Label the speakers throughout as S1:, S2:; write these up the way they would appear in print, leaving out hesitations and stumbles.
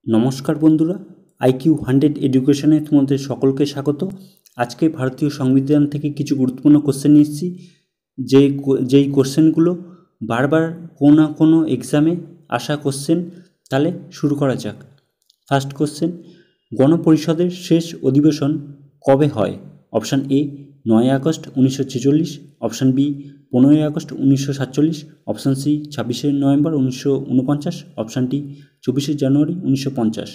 S1: নমস্কার বন্ধুরা, আইকিউ 100 এডুকেশনে তোমাদের সকলকে স্বাগত। আজকে ভারতীয় সংবিধান থেকে কিছু গুরুত্বপূর্ণ কোশ্চেন নিচ্ছি, যেই কোশ্চেনগুলো বারবার কোনো না কোনো এক্সামে আসা কোশ্চেন। তাহলে শুরু করা যাক। ফার্স্ট কোশ্চেন, গণপরিষদের শেষ অধিবেশন কবে হয়? অপশান এ 9 আগস্ট 1946, অপশান বি 15 আগস্ট 1947, অপশান সি 26 নভেম্বর 1949, অপশান ডি 24 জানুয়ারি 1950।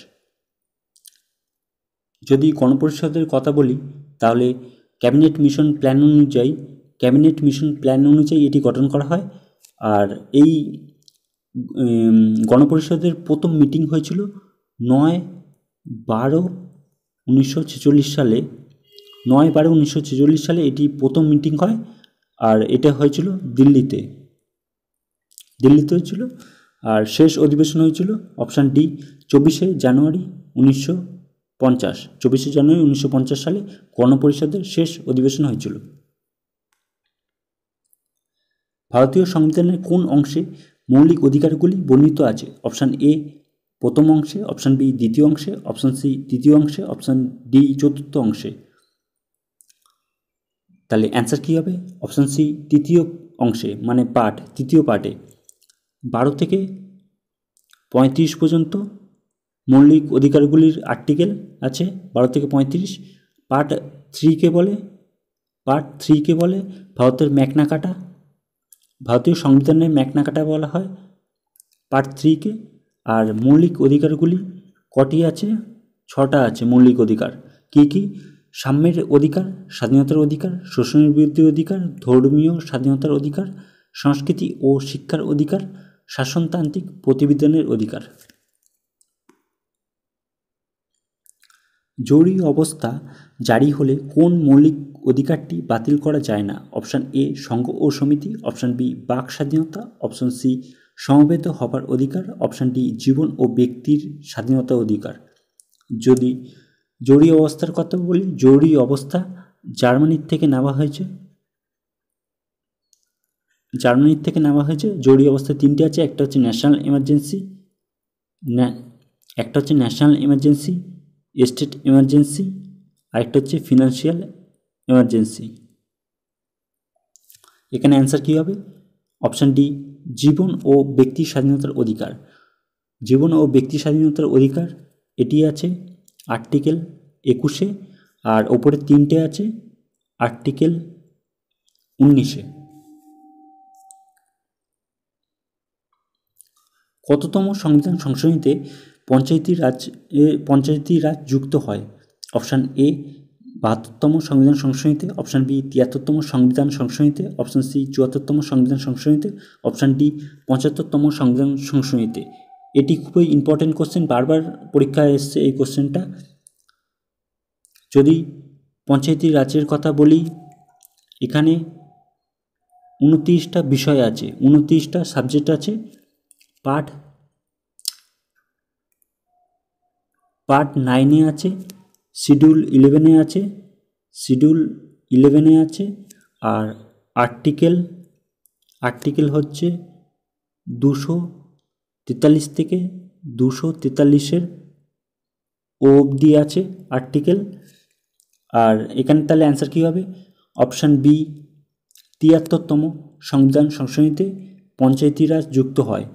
S1: যদি গণপরিষদের কথা বলি তাহলে ক্যাবিনেট মিশন প্ল্যান অনুযায়ী এটি গঠন করা হয়। আর এই গণপরিষদের প্রথম মিটিং হয়েছিল 9/12/1946 সালে। 9/12/1946 সালে এটি প্রথম মিটিং হয়, আর এটা হয়েছিল দিল্লিতে হয়েছিল। আর শেষ অধিবেশন হয়েছিল অপশান ডি 24 জানুয়ারি 1950। 24 জানুয়ারি 1950 সালে গণপরিষদের শেষ অধিবেশন হয়েছিল। ভারতীয় সংবিধানের কোন অংশে মৌলিক অধিকারগুলি বর্ণিত আছে? অপশান এ প্রথম অংশে, অপশান বি দ্বিতীয় অংশে, অপশান সি তৃতীয় অংশে, অপশান ডি চতুর্থ অংশে। তাহলে অ্যান্সার কী হবে? অপশান সি তৃতীয় অংশে, মানে তৃতীয় পার্টে 12 থেকে 35 পর্যন্ত মৌলিক অধিকারগুলির আর্টিকেল আছে। 12 থেকে 35। পার্ট থ্রিকে বলে ভারতের ম্যাগনা কার্টা। ভারতীয় সংবিধানের ম্যাগনা কার্টা বলা হয় পার্ট 3কে। আর মৌলিক অধিকারগুলি কটি আছে? 6টা আছে মৌলিক অধিকার। কী কী? সাম্যের অধিকার, স্বাধীনতার অধিকার, শোষণের বিরুদ্ধে অধিকার, ধর্মীয় স্বাধীনতার অধিকার, সংস্কৃতি ও শিক্ষার অধিকার, শাসনতান্ত্রিক প্রতিবিধানের অধিকার। জরুরি অবস্থা জারি হলে কোন মৌলিক অধিকারটি বাতিল করা যায় না? অপশান এ সংঘ ও সমিতি, অপশান বি বাক স্বাধীনতা, অপশান সি সমবেত হবার অধিকার, অপশান ডি জীবন ও ব্যক্তির স্বাধীনতা অধিকার। যদি জরুরি অবস্থার কথা বলি, জরুরি অবস্থা জার্মানির থেকে নেওয়া হয়েছে। জরুরি অবস্থা 3টে আছে। একটা হচ্ছে ন্যাশনাল এমার্জেন্সি, স্টেট এমার্জেন্সি, আরেকটা হচ্ছে ফিনান্সিয়াল এমার্জেন্সি। এখানে অ্যান্সার কী হবে? অপশান ডি জীবন ও ব্যক্তি স্বাধীনতার অধিকার। জীবন ও ব্যক্তি স্বাধীনতার অধিকার এটি আছে আর্টিকেল 21-এ, আর ওপরে 3টে আছে আর্টিকেল 19-এ। কততম সংবিধান সংশোধনীতে পঞ্চায়েতি রাজ যুক্ত হয়? অপশান এ 72তম সংবিধান সংশোধনীতে, অপশান বি 73তম সংবিধান সংশোধনীতে, অপশান সি 74তম সংবিধান সংশোধনীতে, অপশান ডি 75তম সংবিধান সংশোধনীতে। এটি খুবই ইম্পর্টেন্ট কোশ্চেন, বারবার পরীক্ষায় এসছে এই কোশ্চেনটা। যদি পঞ্চায়েতি রাজের কথা বলি, এখানে 29টা বিষয় আছে, 29টা সাবজেক্ট আছে। পার্ট 9-এ আছে, শিডিউল 11-এ আছে, আর আর্টিকেল হচ্ছে 243 থেকে 243 অবধি আছে আর্টিকেল। আর এখানে তাহলে অ্যান্সার কী হবে? অপশান বি 73তম সংবিধান সংশোধনীতে পঞ্চায়েতি রাজ যুক্ত হয়।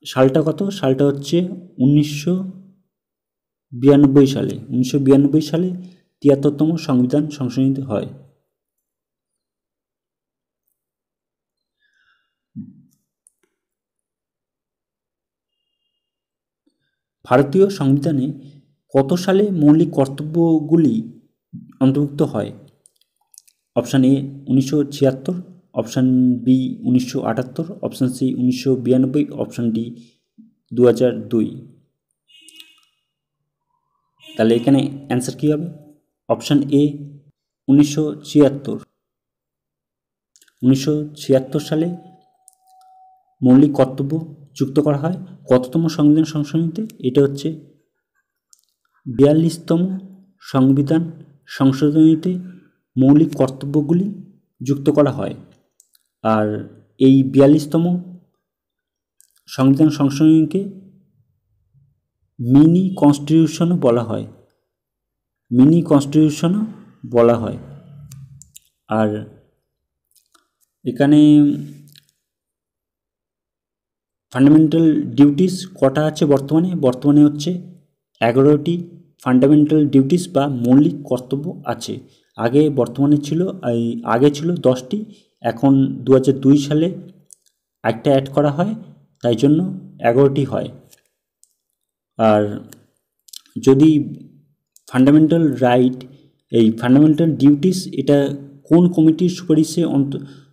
S1: সালটা কত? সালটা হচ্ছে 1992 সালে। 1992 সালে 73তম সংবিধান সংশোধনীতে হয়। ভারতীয় সংবিধানে কত সালে মৌলিক কর্তব্যগুলি অন্তর্ভুক্ত হয়? Option A 1976, option B 1978, option C 1992, option D 2002। তাহলে এখানে অ্যান্সার কী হবে? Option A 1976। 1976 সালে মৌলিক কর্তব্য যুক্ত করা হয়। কততম সংবিধান সংশোধনীতে? এটা হচ্ছে 42তম সংবিধান সংশোধনীতে মৌলিক কর্তব্যগুলি যুক্ত করা হয়। আর এই 42তম সংবিধান সংশোধনীকে মিনি কনস্টিটিউশনও বলা হয়, মিনি কনস্টিটিউশনও বলা হয়। আর এখানে ফান্ডামেন্টাল ডিউটিস কটা আছে বর্তমানে হচ্ছে 11টি ফান্ডামেন্টাল ডিউটিস বা মৌলিক কর্তব্য আছে। বর্তমানে ছিল আগে ছিল 10টি, এখন 2002 সালে একটা অ্যাড করা হয়, তাই জন্য 11টি হয়। আর যদি ফান্ডামেন্টাল রাইট, এই ফান্ডামেন্টাল ডিউটিস এটা কোন কমিটির সুপারিশে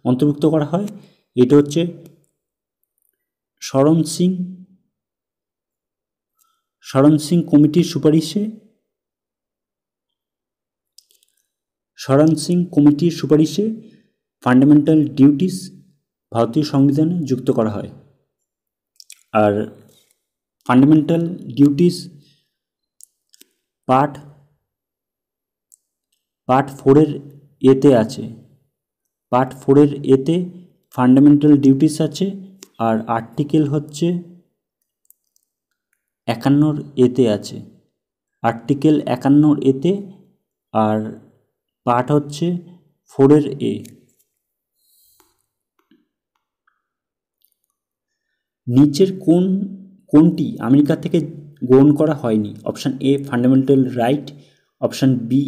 S1: অন্তর্ভুক্ত করা হয়? এটা হচ্ছে শরণ সিং কমিটির সুপারিশে ফান্ডামেন্টাল ডিউটিস ভারতীয় সংবিধানে যুক্ত করা হয়। আর ফান্ডামেন্টাল ডিউটিস পার্ট 4-এর এতে আছে, পার্ট 4-এর এতে ফান্ডামেন্টাল ডিউটিস আছে। আর আর্টিকেল হচ্ছে 51 এতে আছে, আর্টিকেল 51 এতে। আর পার্ট হচ্ছে 4-এর এ। নিচের কোনটি আমেরিকা থেকে গ্রহণ করা হয়নি? Option A fundamental right, option B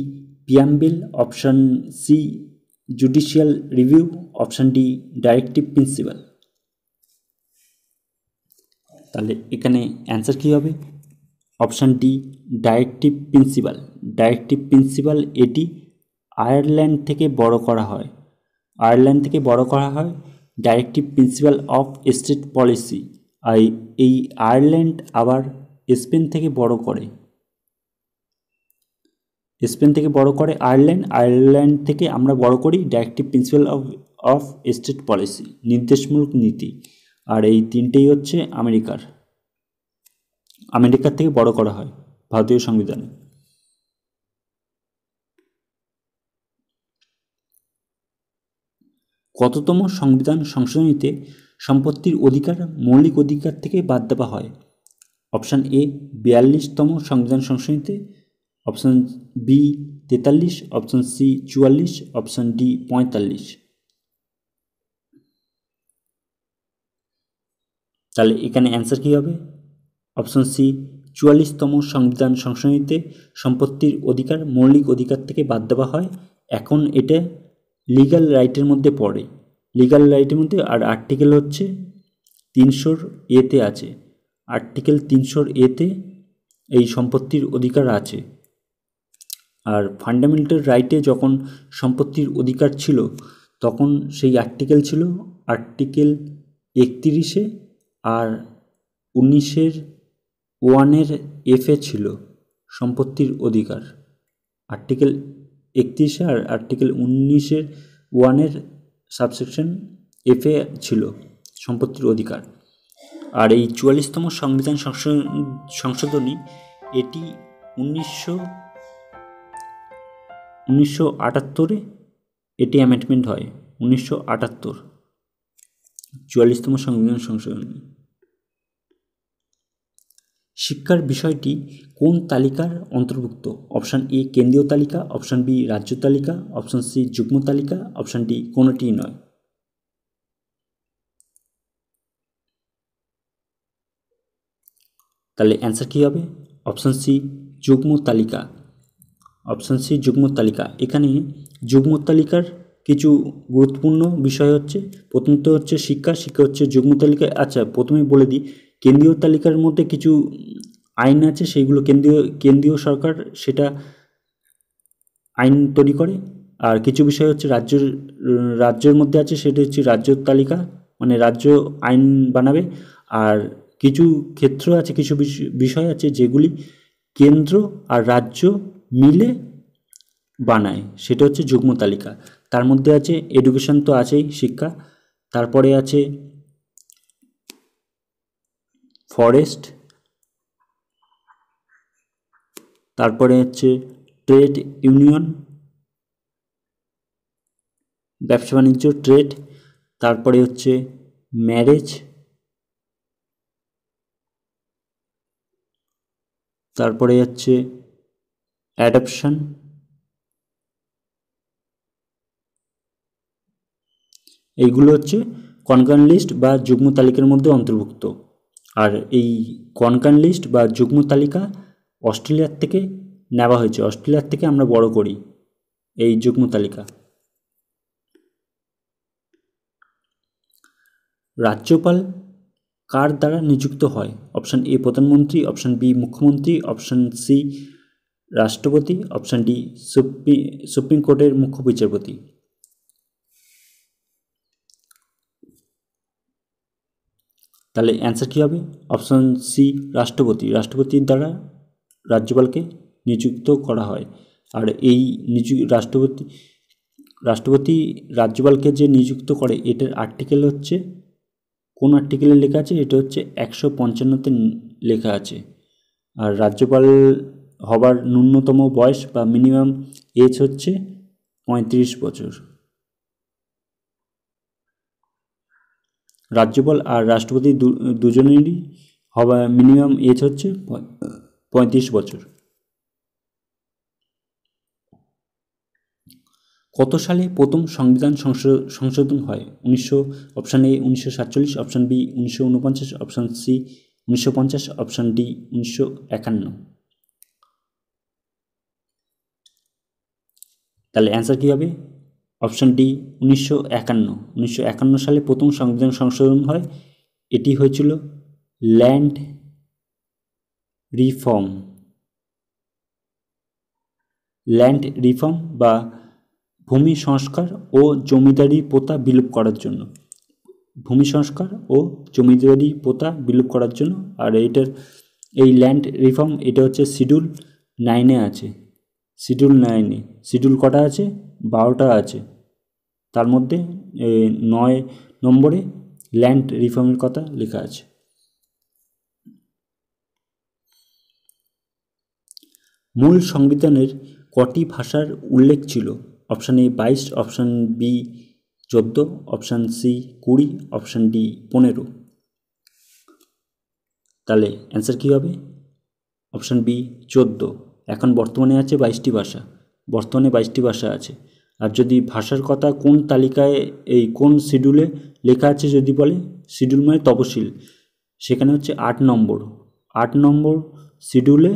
S1: preamble, option C judicial review, option D directive principle. তাহলে এখানে অ্যান্সার কী হবে? Option D directive principle. Directive principle এটি আয়ারল্যান্ড থেকে বড় করা হয়, directive principle of state policy. আর এই আয়ারল্যান্ড আবার স্পেন থেকে বড় করে, আয়ারল্যান্ড থেকে আমরা বড় করি directive principle of state policy, নির্দেশমূলক নীতি। আর এই তিনটেই হচ্ছে আমেরিকার থেকে বড় করা হয় ভারতীয় সংবিধানে। কততম সংবিধান সংশোধনীতে সম্পত্তির অধিকার মৌলিক অধিকার থেকে বাদ দেওয়া হয়? অপশান এ 42তম সংবিধান সংশোধনীতে, option B 43, option C 44, option D 45। তাহলে এখানে অ্যান্সার কী হবে? অপশান সি 44তম সংবিধান সংশোধনীতে সম্পত্তির অধিকার মৌলিক অধিকার থেকে বাদ দেওয়া হয়। এখন এটা লিগ্যাল রাইটের মধ্যে পড়ে, আর আর্টিকেল হচ্ছে 300 এতে আছে, আর্টিকেল 300 এতে এই সম্পত্তির অধিকার আছে। আর ফান্ডামেন্টাল রাইটে যখন সম্পত্তির অধিকার ছিল তখন সেই আর্টিকেল ছিল আর্টিকেল 31-এ, আর 19-1 এফে ছিল সম্পত্তির অধিকার। আর্টিকেল 31 আর আর্টিকেল 19-1 সাবসেকশন এফে ছিল সম্পত্তির অধিকার। আর এই 44তম সংবিধান সংশোধনী এটি 1978-এ এটি অ্যামেন্ডমেন্ট হয়, 1978 44তম সংবিধান সংশোধনী। শিক্ষার বিষয়টি কোন তালিকার অন্তর্ভুক্ত? অপশান এ কেন্দ্রীয় তালিকা, অপশান বি রাজ্য তালিকা, অপশান সি যুগ্ম তালিকা, অপশান ডি কোনোটিই নয়। তাহলে অ্যান্সার কী হবে? অপশান সি যুগ্ম তালিকা। এখানে যুগ্ম তালিকার কিছু গুরুত্বপূর্ণ বিষয় হচ্ছে, প্রথমত হচ্ছে শিক্ষা হচ্ছে যুগ্ম তালিকায়। আচ্ছা, প্রথমে বলে দিই, কেন্দ্রীয় তালিকার মধ্যে কিছু আইন আছে, সেইগুলো কেন্দ্রীয় সরকার সেটা আইন তৈরি করে। আর কিছু বিষয় হচ্ছে রাজ্যের মধ্যে আছে, সেটা হচ্ছে রাজ্য তালিকা, মানে রাজ্য আইন বানাবে। আর কিছু ক্ষেত্র আছে, কিছু বিষয় আছে যেগুলি কেন্দ্র আর রাজ্য মিলে বানায়, সেটা হচ্ছে যুগ্ম তালিকা। তার মধ্যে আছে এডুকেশন, তো আছেই শিক্ষা, তারপরে আছে ফরেস্ট, তারপরে হচ্ছে ট্রেড ইউনিয়ন, ব্যবসা বাণিজ্য, ট্রেড, তারপরে হচ্ছে ম্যারেজ, তারপরে হচ্ছে অ্যাডাপশন, এইগুলো হচ্ছে কনকার্ন লিস্ট বা যুগ্ম তালিকার মধ্যে অন্তর্ভুক্ত। আর এই কনকার্ন লিস্ট বা যুগ্ম তালিকা অস্ট্রেলিয়ার থেকে নেওয়া হয়েছে, অস্ট্রেলিয়ার থেকে আমরা বড় করি এই যুগ্ম তালিকা। রাজ্যপাল কার দ্বারা নিযুক্ত হয়? অপশান এ প্রধানমন্ত্রী, অপশান বি মুখ্যমন্ত্রী, অপশান সি রাষ্ট্রপতি, অপশান ডি সুপ্রিম কোর্টের মুখ্য বিচারপতি। তাহলে অ্যান্সার কী হবে? অপশান সি রাষ্ট্রপতি। রাষ্ট্রপতির দ্বারা রাজ্যপালকে নিযুক্ত করা হয়। আর এই রাষ্ট্রপতি রাজ্যপালকে যে নিযুক্ত করে, এটার আর্টিকেল হচ্ছে, কোন আর্টিকেলে লেখা আছে? এটা হচ্ছে 155-তে লেখা আছে। আর রাজ্যপাল হবার ন্যূনতম বয়স বা মিনিমাম এজ হচ্ছে 35 বছর। রাজ্যপাল আর রাষ্ট্রপতি দুজনেরই হওয়া মিনিমাম এজ হচ্ছে 35 বছর। কত সালে প্রথম সংবিধান সংশোধন হয়? Option A 1947, option B 1949, option C 1950, option D 1951। তাহলে অ্যান্সার কী হবে? Option D 1951। 1951 সালে প্রথম সংবিধান সংশোধন হয়। এটি হয়েছিল ল্যান্ড রিফর্ম বা ভূমি সংস্কার ও জমিদারি প্রথা বিলোপ করার জন্য। ভূমি সংস্কার ও জমিদারি প্রথা বিলোপ করার জন্য। আর এই ল্যান্ড রিফর্ম এটা হচ্ছে শিডিউল 9-এ আছে। শিডিউল কটা আছে? 12টা আছে। তার মধ্যে 9 নম্বরে ল্যান্ড রিফর্মের কথা লেখা আছে। মূল সংবিধানের কটি ভাষার উল্লেখ ছিল? Option A 22, option B 14, option C 20, option D 15। তাহলে অ্যান্সার কী হবে? Option B 14। এখন বর্তমানে আছে 22টি ভাষা, বর্তমানে 22টি ভাষা আছে। আর যদি ভাষার কথা কোন তালিকায়, এই কোন শিডিউলে লেখা আছে যদি বলে, শিডিউল মানে তফসিল, সেখানে হচ্ছে 8 নম্বর শিডিউলে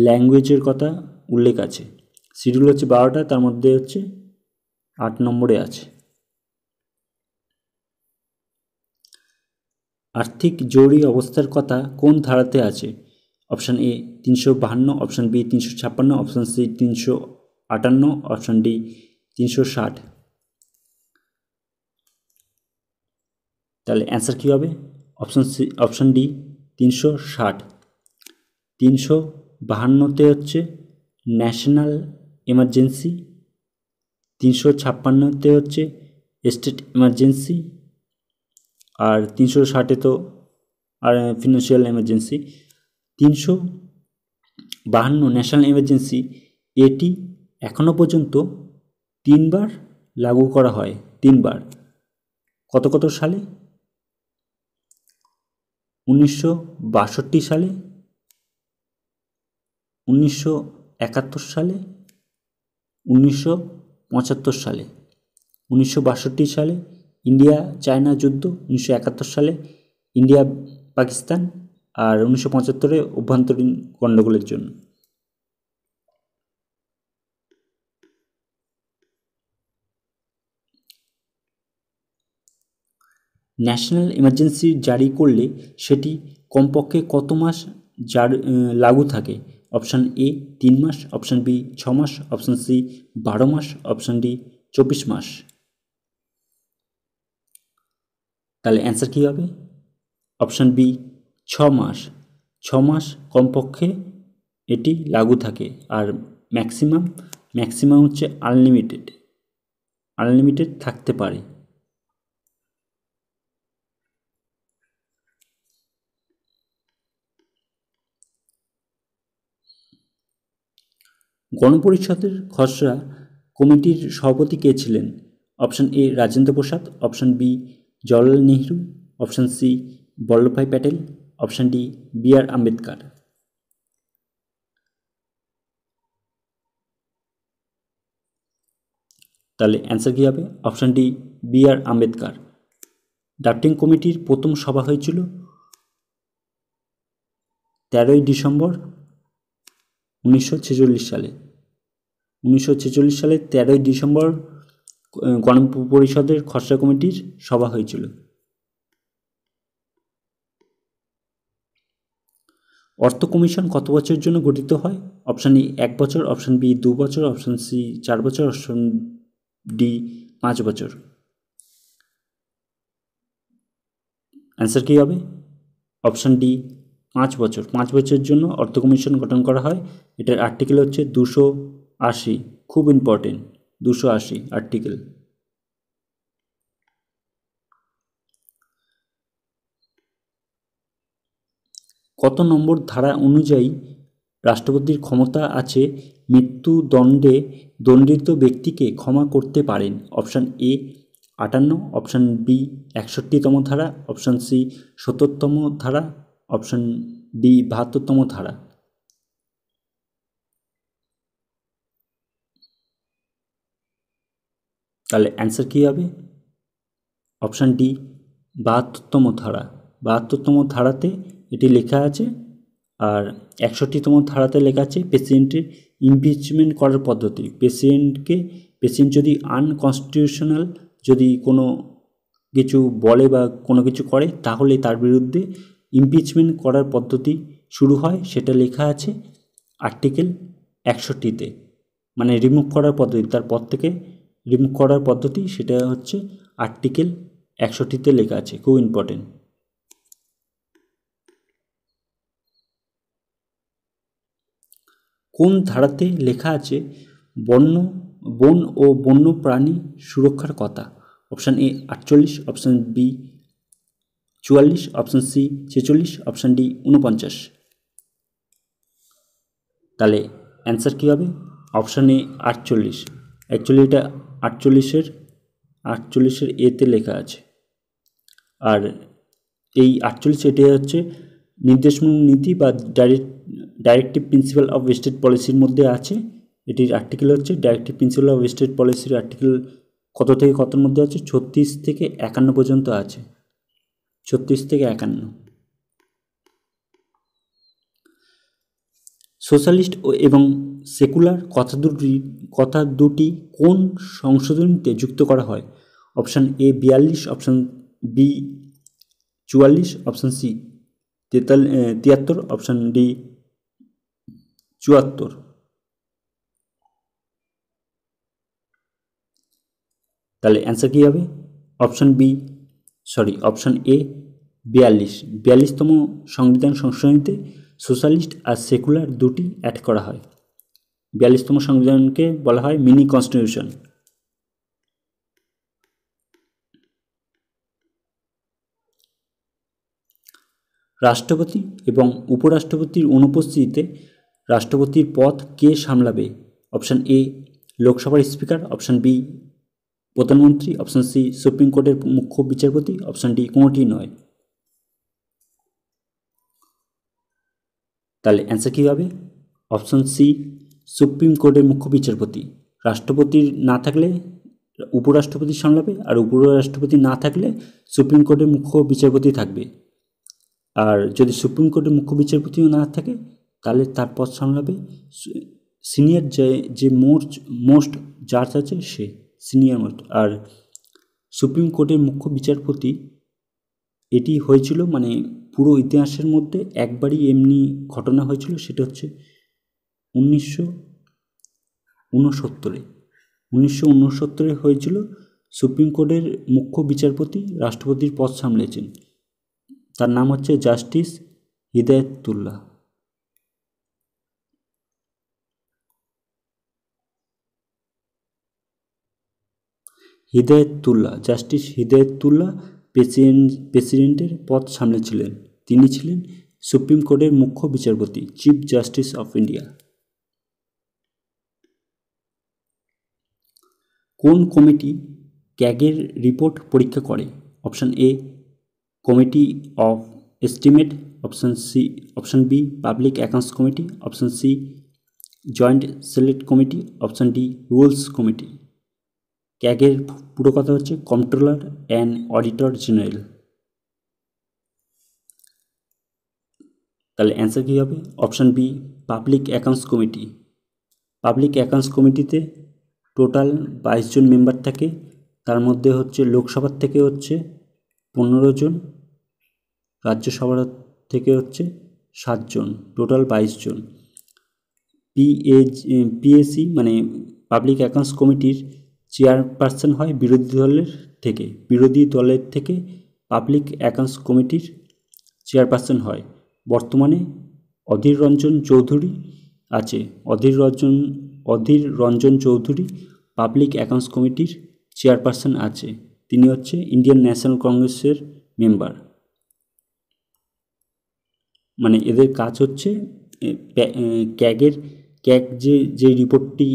S1: ল্যাঙ্গুয়েজের কথা উল্লেখ আছে। শিডিউল হচ্ছে 12টা, তার মধ্যে হচ্ছে 8 নম্বরে আছে। আর্থিক জরুরি অবস্থার কথা কোন ধারাতে আছে? Option A 352, option B 356, option C 358, option D 360। তাহলে অ্যান্সার কী হবে? Option D 360। 352-তে হচ্ছে ন্যাশনাল এমার্জেন্সি, 356-তে হচ্ছে স্টেট এমার্জেন্সি, আর 360-এ তো আর ফিনান্সিয়াল এমার্জেন্সি। 352 ন্যাশনাল এমার্জেন্সি, এটি এখনও পর্যন্ত 3বার লাগু করা হয়। 3বার। কত সালে? 1962 সালে, 1971 সালে, 1975 সালে। 1962 সালে ইন্ডিয়া চায়না যুদ্ধ, 1971 সালে ইন্ডিয়া পাকিস্তান, আর 1975-এ অভ্যন্তরীণ গণ্ডগোলের জন্য। ন্যাশনাল এমার্জেন্সি জারি করলে সেটি কমপক্ষে কত মাস লাগু থাকে? অপশান এ 3 মাস, অপশান বি 6 মাস, অপশান সি 12 মাস, অপশান ডি 24 মাস। তাহলে অ্যান্সার কী হবে? অপশান বি 6 মাস। 6 মাস কমপক্ষে এটি লাগু থাকে। আর ম্যাক্সিমাম হচ্ছে আনলিমিটেড থাকতে পারে। গণপরিষদের খসড়া কমিটির সভাপতি কে ছিলেন? Option A Rajendra Prasad, option B Jawaharlal Nehru, option C Vallabhbhai Patel, option D B R Ambedkar. তাহলে অ্যান্সার কী হবে? Option D B.R. Ambedkar. Drafting কমিটির প্রথম সভা হয়েছিল 13ই ডিসেম্বর 1946 সালে। 1946 সালে 13ই ডিসেম্বর গণপরিষদের খসড়া কমিটির সভা হয়েছিল। অর্থ কমিশন কত বছরের জন্য গঠিত হয়? অপশান ই 1 বছর, অপশান বি 2 বছর, অপশান সি 4 বছর, অপশান ডি 5 বছর। অ্যান্সার কী হবে? অপশান ডি 5 বছর। 5 বছরের জন্য অর্থ কমিশন গঠন করা হয়। এটার আর্টিকেল হচ্ছে 280, খুব ইম্পর্টেন্ট, 280 আর্টিকেল। কত নম্বর ধারা অনুযায়ী রাষ্ট্রপতির ক্ষমতা আছে মৃত্যুদণ্ডে দণ্ডিত ব্যক্তিকে ক্ষমা করতে পারেন? অপশান এ 58, অপশান বি 61তম ধারা, অপশান সি 70তম ধারা, অপশান ডি 72তম ধারা। তাহলে অ্যান্সার কী হবে? অপশান ডি 72তম ধারা। 72তম ধারাতে এটি লেখা আছে। আর 61তম ধারাতে লেখা আছে প্রেসিডেন্টের ইমপিচমেন্ট করার পদ্ধতি। প্রেসিডেন্ট যদি আনকনস্টিটিউশনাল যদি কোনো কিছু বলে বা কোনো কিছু করে, তাহলে তার বিরুদ্ধে ইমপিচমেন্ট করার পদ্ধতি শুরু হয়। সেটা লেখা আছে আর্টিকেল 61তে, মানে রিমুভ করার পদ্ধতি, তার পদ থেকে রিমুভ করার পদ্ধতি, সেটা হচ্ছে আর্টিকেল 61তে লেখা আছে, খুব ইম্পর্টেন্ট। কোন ধারাতে লেখা আছে বন ও বন্য প্রাণী সুরক্ষার কথা? Option A 48, option B 44, option C 46, option D 49। তাহলে অ্যান্সার কী হবে? Option A 48। অ্যাকচুয়ালি এটা 48-এর এতে লেখা আছে। আর এই 48 এটি হচ্ছে নির্দেশমূলক নীতি বা ডাইরেক্টিভ প্রিন্সিপাল অফ স্টেট পলিসির মধ্যে আছে। এটির আর্টিকেল হচ্ছে ডাইরেক্টিভ প্রিন্সিপাল অফ স্টেট পলিসির আর্টিকেল কত থেকে কতর মধ্যে আছে? 36 থেকে 51 পর্যন্ত আছে। 36 থেকে 51। সোশ্যালিস্ট এবং সেকুলার কথা দুটি কোন সংশোধনীতে যুক্ত করা হয়? Option A 42, option B 44, option C 73, option D 74। তাহলে অ্যান্সার কী হবে? অপশান এ 42তম সংবিধান সংশোধনীতে সোশ্যালিস্ট আর সেকুলার দুটি অ্যাড করা হয়। 42তম সংবিধানকে বলা হয় মিনি কনস্টিটিউশন। রাষ্ট্রপতি এবং উপরাষ্ট্রপতির অনুপস্থিতিতে রাষ্ট্রপতির পদ কে সামলাবে? অপশান এ লোকসভার স্পিকার, অপশান বি প্রধানমন্ত্রী, অপশান সি সুপ্রিম কোর্টের মুখ্য বিচারপতি, অপশান ডি কোনোটি নয়। তাহলে অ্যান্সার কী হবে? অপশান সি সুপ্রিম কোর্টের মুখ্য বিচারপতি। রাষ্ট্রপতির না থাকলে উপরাষ্ট্রপতি সামলাবে, আর উপরাষ্ট্রপতি না থাকলে সুপ্রিম কোর্টের মুখ্য বিচারপতি থাকবে। আর যদি সুপ্রিম কোর্টের মুখ্য বিচারপতিও না থাকে, তাহলে তার পদ সামলাবে সিনিয়র যে মোস্ট জাজ আছে, সে সিনিয়র মোস্ট। আর সুপ্রিম কোর্টের মুখ্য বিচারপতি এটি হয়েছিল মানে পুরো ইতিহাসের মধ্যে একবারই এমনি ঘটনা হয়েছিল, সেটা হচ্ছে 1969 হয়েছিল। সুপ্রিম কোর্টের মুখ্য বিচারপতি রাষ্ট্রপতির পদ সামলেছেন, তার নাম হচ্ছে জাস্টিস হিদায়াতুল্লাহ। জাস্টিস হিদায়াতুল্লাহ প্রেসিডেন্টের পদ সামলেছিলেন। তিনি ছিলেন সুপ্রিম কোর্টের মুখ্য বিচারপতি, চিফ জাস্টিস অফ ইন্ডিয়া। কোন কমিটি ক্যাগের রিপোর্ট পরীক্ষা করে? Option A committee of estimate, option B public accounts committee, option C joint select committee, option D rules committee. ক্যাগের পুরো কথা হচ্ছে কন্ট্রোলার অ্যান্ড অডিটর জেনারেল। তাহলে অ্যান্সার কী হবে? Option B, public accounts committee. Public accounts কমিটিতে total 22 জন member থাকে, তার মধ্যে হচ্ছে লোকসভার থেকে হচ্ছে 15 জন, রাজ্যসভার থেকে হচ্ছে 7 জন, টোটাল 22 জন। পিএসি মানে পাবলিক অ্যাকাউন্টস কমিটির চেয়ারপারসন হয় বিরোধী দলের থেকে পাবলিক অ্যাকাউন্টস কমিটির চেয়ারপারসন হয়। বর্তমানে অধীর রঞ্জন চৌধুরী আছে। অধীর রঞ্জন চৌধুরী পাবলিক অ্যাকাউন্টস কমিটির চেয়ারপারসন আছে। তিনি হচ্ছে ইন্ডিয়ান ন্যাশনাল কংগ্রেসের মেম্বার। মানে এদের কাজ হচ্ছে ক্যাগ যে রিপোর্টটি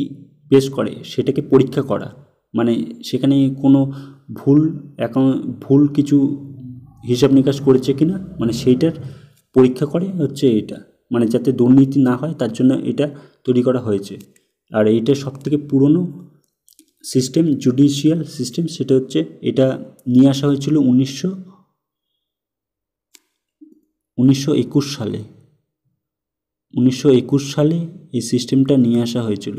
S1: পেশ করে সেটাকে পরীক্ষা করা, মানে সেখানে কোনো ভুল কিছু হিসাব নিকাশ করেছে কিনা, মানে সেইটার পরীক্ষা করে হচ্ছে এটা, মানে যাতে দুর্নীতি না হয় তার জন্য এটা তৈরি করা হয়েছে। আর এইটা সবথেকে পুরনো সিস্টেম, জুডিশিয়াল সিস্টেম, সেটা হচ্ছে এটা নিয়ে আসা হয়েছিল 1921 সালে। 1921 সালে এই সিস্টেমটা নিয়ে আসা হয়েছিল।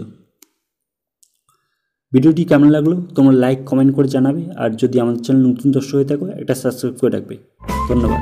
S1: ভিডিওটি কেমন লাগলো তোমরা লাইক কমেন্ট করে জানাবে, আর যদি আমাদের চ্যানেল নতুন দর্শক হয়ে থাকো একটা সাবস্ক্রাইব করে রাখবে। ধন্যবাদ।